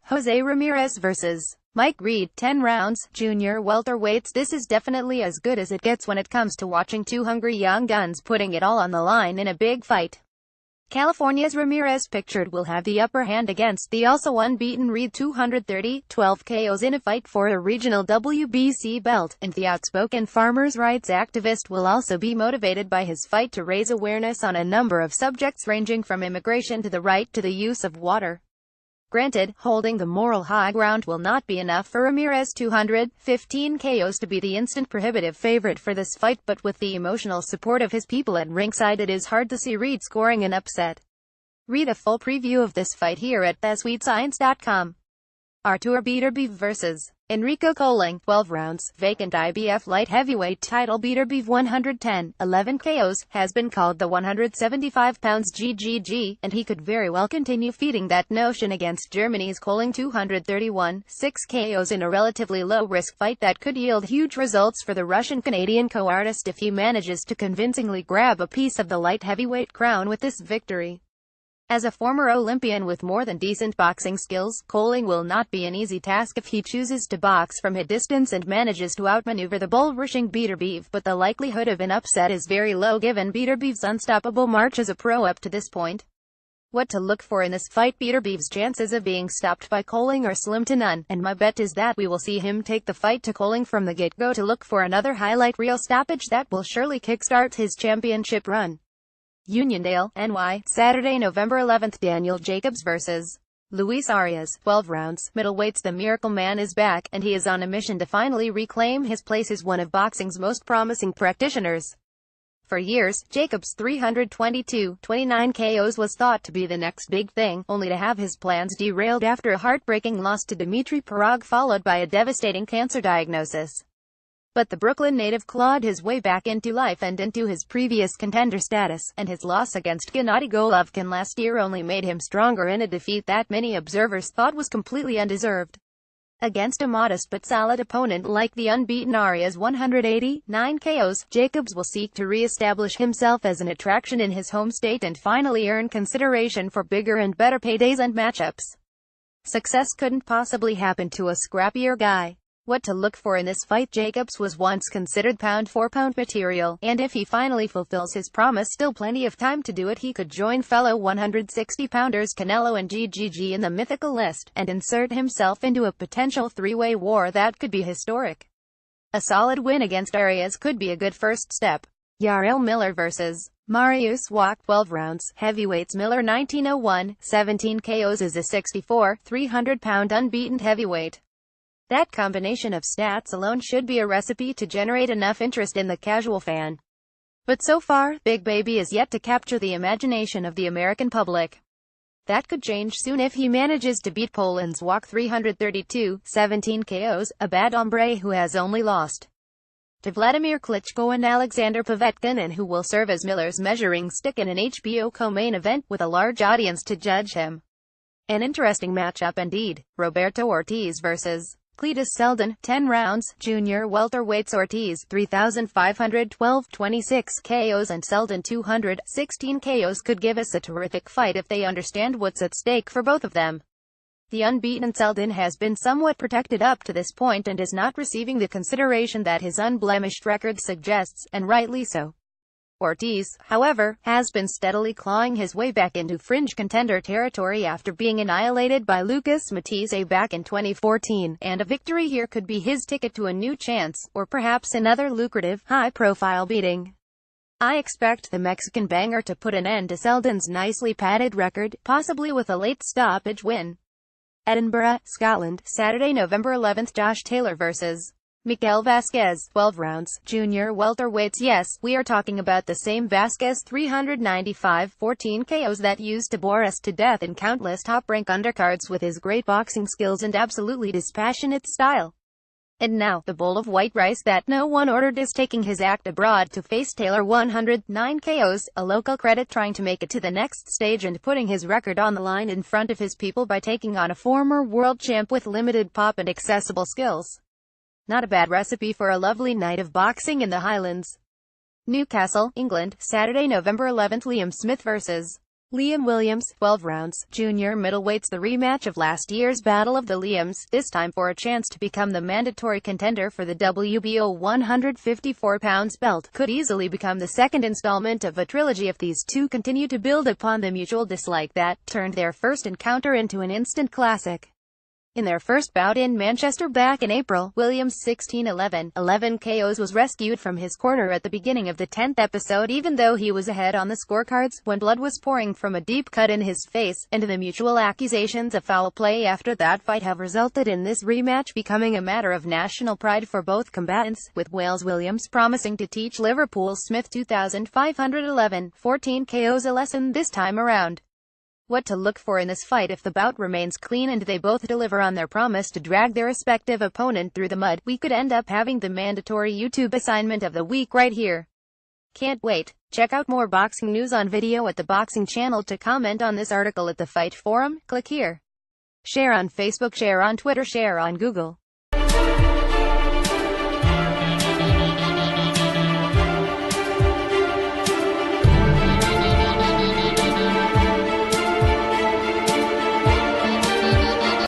Jose Ramirez vs. Mike Reed, 10 rounds, junior welterweights. This is definitely as good as it gets when it comes to watching two hungry young guns putting it all on the line in a big fight. California's Ramirez pictured will have the upper hand against the also unbeaten Reed, 212 KOs in a fight for a regional WBC belt, and the outspoken farmers' rights activist will also be motivated by his fight to raise awareness on a number of subjects ranging from immigration to the right to the use of water. Granted, holding the moral high ground will not be enough for Ramirez' 215 KOs to be the instant prohibitive favorite for this fight, but with the emotional support of his people at ringside it is hard to see Reed scoring an upset. Read a full preview of this fight here at thesweetscience.com. Artur Beterbiev vs. Enrico Colling, 12 rounds, vacant IBF light heavyweight title. Beterbiev, 110-11 KOs, has been called the 175 pounds GGG, and he could very well continue feeding that notion against Germany's Colling, 231-6 KOs in a relatively low-risk fight that could yield huge results for the Russian-Canadian co-artist if he manages to convincingly grab a piece of the light heavyweight crown with this victory. As a former Olympian with more than decent boxing skills, Colling will not be an easy task if he chooses to box from a distance and manages to outmaneuver the bull-rushing Beterbiev, but the likelihood of an upset is very low given Beterbiev's unstoppable march as a pro up to this point. What to look for in this fight? Beterbiev's chances of being stopped by Colling are slim to none, and my bet is that we will see him take the fight to Colling from the get-go to look for another highlight reel stoppage that will surely kickstart his championship run. Uniondale, NY, Saturday, November 11th. Daniel Jacobs vs. Luis Arias, 12 rounds, middleweights. The Miracle Man is back, and he is on a mission to finally reclaim his place as one of boxing's most promising practitioners. For years, Jacobs' 322-29 KOs was thought to be the next big thing, only to have his plans derailed after a heartbreaking loss to Dmitry Pirog followed by a devastating cancer diagnosis. But the Brooklyn native clawed his way back into life and into his previous contender status, and his loss against Gennady Golovkin last year only made him stronger in a defeat that many observers thought was completely undeserved. Against a modest but solid opponent like the unbeaten Arias' 189 KOs, Jacobs will seek to re-establish himself as an attraction in his home state and finally earn consideration for bigger and better paydays and matchups. Success couldn't possibly happen to a scrappier guy. What to look for in this fight? Jacobs was once considered pound-for-pound material, and if he finally fulfills his promise, still plenty of time to do it, he could join fellow 160-pounders Canelo and GGG in the mythical list, and insert himself into a potential three-way war that could be historic. A solid win against Arias could be a good first step. Yarel Miller vs. Mariusz Wach, 12 rounds, heavyweights. Miller, 1901, 17 KOs, is a 64, 300-pound unbeaten heavyweight. That combination of stats alone should be a recipe to generate enough interest in the casual fan. But so far, Big Baby is yet to capture the imagination of the American public. That could change soon if he manages to beat Poland's Wach, 332-17 KOs, a bad hombre who has only lost to Vladimir Klitschko and Alexander Povetkin, and who will serve as Miller's measuring stick in an HBO co-main event with a large audience to judge him. An interesting matchup indeed. Roberto Ortiz vs. Cletus Seldon, 10 rounds, junior welterweights. Ortiz, 3,512-26 KOs and Seldon 216 KOs could give us a terrific fight if they understand what's at stake for both of them. The unbeaten Seldon has been somewhat protected up to this point and is not receiving the consideration that his unblemished record suggests, and rightly so. Ortiz, however, has been steadily clawing his way back into fringe contender territory after being annihilated by Lucas Matisse back in 2014, and a victory here could be his ticket to a new chance, or perhaps another lucrative, high-profile beating. I expect the Mexican banger to put an end to Seldon's nicely padded record, possibly with a late stoppage win. Edinburgh, Scotland, Saturday, November 11th. Josh Taylor vs. Miguel Vasquez, 12 rounds, junior welterweights. Yes, we are talking about the same Vasquez, 395-14 KOs that used to bore us to death in countless top-rank undercards with his great boxing skills and absolutely dispassionate style. And now, the bowl of white rice that no one ordered is taking his act abroad to face Taylor, 109 KOs, a local credit trying to make it to the next stage and putting his record on the line in front of his people by taking on a former world champ with limited pop and accessible skills. Not a bad recipe for a lovely night of boxing in the Highlands. Newcastle, England, Saturday, November 11th. Liam Smith vs. Liam Williams, 12 rounds, junior middleweights. The rematch of last year's Battle of the Liams, this time for a chance to become the mandatory contender for the WBO 154 pounds belt, could easily become the second installment of a trilogy if these two continue to build upon the mutual dislike that turned their first encounter into an instant classic. In their first bout in Manchester back in April, Williams' 16-11 KOs was rescued from his corner at the beginning of the 10th episode even though he was ahead on the scorecards, when blood was pouring from a deep cut in his face, and the mutual accusations of foul play after that fight have resulted in this rematch becoming a matter of national pride for both combatants, with Wales Williams promising to teach Liverpool's Smith 14 KOs a lesson this time around. What to look for in this fight? If the bout remains clean and they both deliver on their promise to drag their respective opponent through the mud, we could end up having the mandatory YouTube assignment of the week right here. Can't wait. Check out more boxing news on video at the Boxing Channel. To comment on this article at the Fight Forum, click here. Share on Facebook, share on Twitter, share on Google.